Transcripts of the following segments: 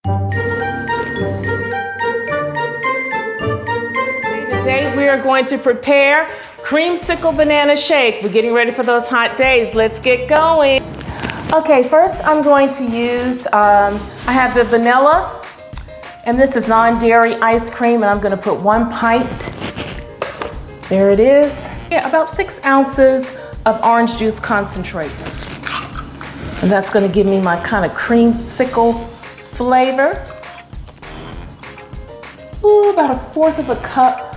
Today we are going to prepare Creamsicle banana shake. We're getting ready for those hot days. Let's get going. Okay, first I'm going to use, I have the vanilla, and this is non-dairy ice cream, and I'm going to put 1 pint. There it is. Yeah, about 6 ounces of orange juice concentrate. And that's going to give me my kind of creamsicle flavor. Ooh, about 1/4 of a cup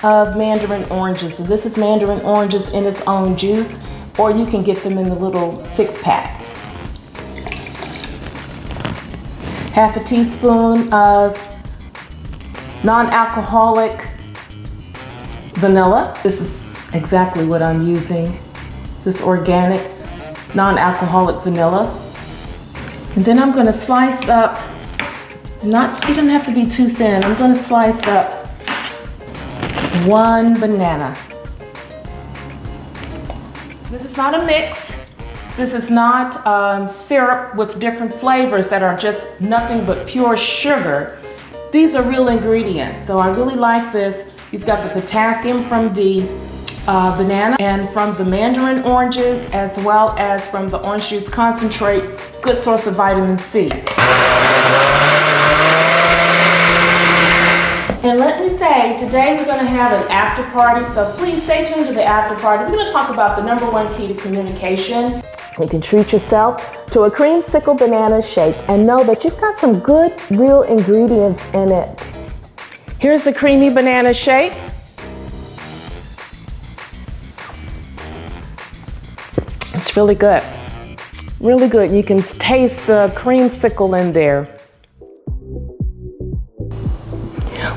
of mandarin oranges. So this is mandarin oranges in its own juice, or you can get them in the little 6-pack. 1/2 teaspoon of non-alcoholic vanilla. This is exactly what I'm using. This organic non-alcoholic vanilla. And then I'm going to slice up, you don't have to be too thin. I'm going to slice up 1 banana. This is not a mix. This is not syrup with different flavors that are just nothing but pure sugar. These are real ingredients, so I really like this. You've got the potassium from the banana and from the mandarin oranges, as well as from the orange juice concentrate. Good source of vitamin C. And let me say, today we're going to have an after party, so please stay tuned to the after party. We're going to talk about the #1 key to communication. You can treat yourself to a creamsicle banana shake and know that you've got some good, real ingredients in it. Here's the creamy banana shake. It's really good. Really good. You can taste the creamsicle in there.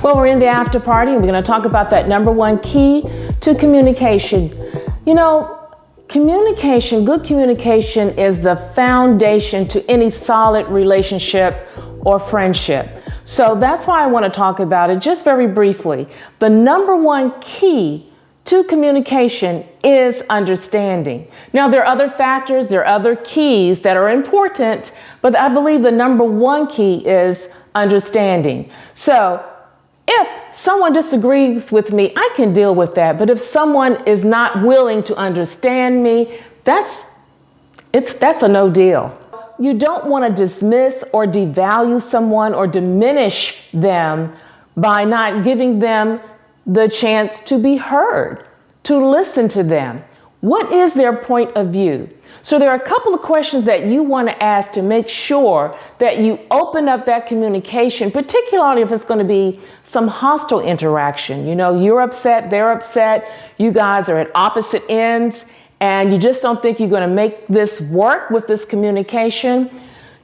Well, we're in the after party, and we're going to talk about that #1 key to communication. You know, communication, good communication is the foundation to any solid relationship or friendship. So that's why I want to talk about it just very briefly. The #1 key to communication is understanding. Now, there are other factors, there are other keys that are important, but I believe the #1 key is understanding. So if someone disagrees with me, I can deal with that. But if someone is not willing to understand me, that's a no deal. You don't want to dismiss or devalue someone or diminish them by not giving them the chance to be heard, to listen to them. What is their point of view? So there are a couple of questions that you want to ask to make sure that you open up that communication, particularly if it's going to be some hostile interaction. You know, you're upset, they're upset, you guys are at opposite ends, and you just don't think you're going to make this work with this communication.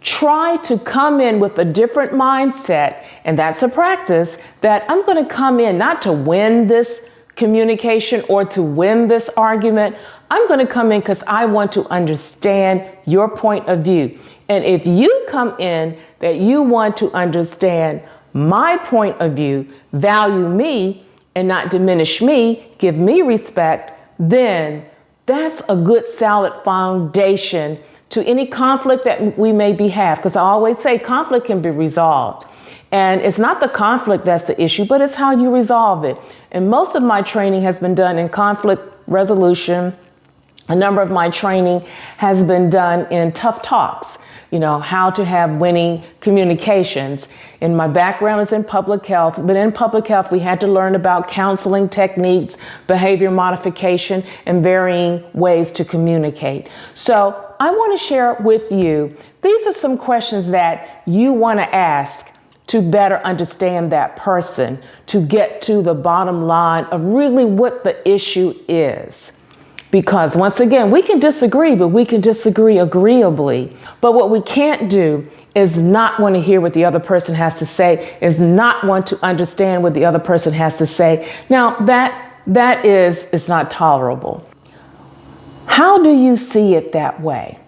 Try to come in with a different mindset, and that's a practice, that I'm going to come in not to win this communication or to win this argument. I'm going to come in because I want to understand your point of view. And if you come in that you want to understand my point of view, value me and not diminish me, give me respect, then that's a good solid foundation to any conflict that we may have. Because I always say conflict can be resolved. And it's not the conflict that's the issue, but it's how you resolve it. And most of my training has been done in conflict resolution. A number of my training has been done in tough talks, you know, how to have winning communications. And my background is in public health, but in public health, we had to learn about counseling techniques, behavior modification, and varying ways to communicate. So I want to share with you, these are some questions that you want to ask to better understand that person, to get to the bottom line of really what the issue is. Because once again, we can disagree, but we can disagree agreeably. But what we can't do is not want to hear what the other person has to say, is not want to understand what the other person has to say. Now, that is not tolerable. How do you see it that way?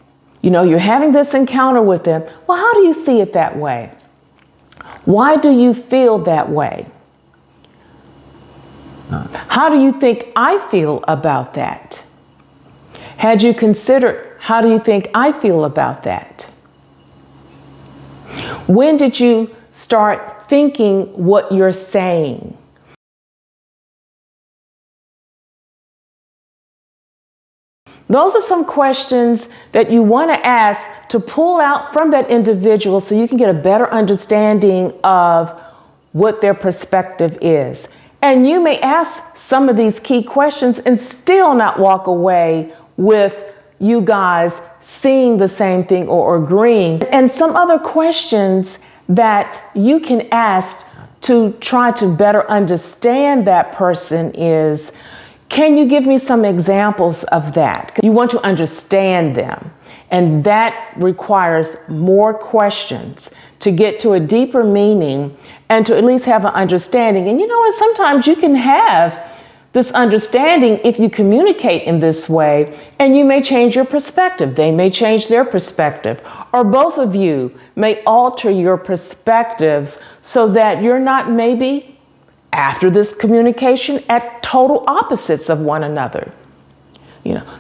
You know, you're having this encounter with them. Well, how do you see it that way? Why do you feel that way? How do you think I feel about that? Had you considered, how do you think I feel about that? When did you start thinking what you're saying? Those are some questions that you want to ask to pull out from that individual so you can get a better understanding of what their perspective is. And you may ask some of these key questions and still not walk away with you guys seeing the same thing or agreeing. And some other questions that you can ask to try to better understand that person is, can you give me some examples of that? You want to understand them, and that requires more questions to get to a deeper meaning and to at least have an understanding. And you know what? Sometimes you can have this understanding if you communicate in this way, and you may change your perspective. They may change their perspective, or both of you may alter your perspectives so that you're not maybe after this communication at total opposites of one another.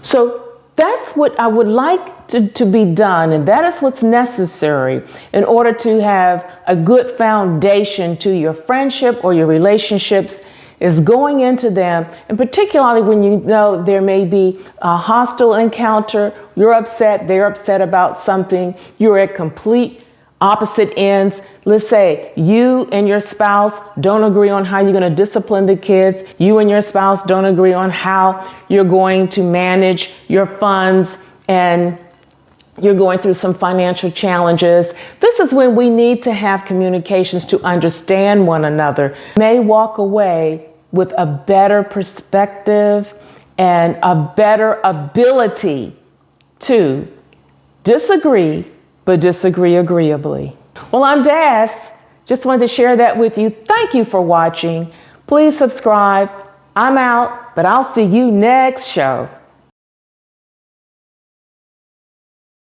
So that's what I would like to be done, and that is what's necessary in order to have a good foundation to your friendship or your relationships, is going into them, and particularly when you know there may be a hostile encounter, you're upset, they're upset about something, you're at complete opposite ends. Let's say you and your spouse don't agree on how you're going to discipline the kids. You and your spouse don't agree on how you're going to manage your funds, and you're going through some financial challenges. This is when we need to have communications to understand one another. You may walk away with a better perspective and a better ability to disagree, but disagree agreeably. Well, I'm Das. Just wanted to share that with you. Thank you for watching. Please subscribe. I'm out, but I'll see you next show.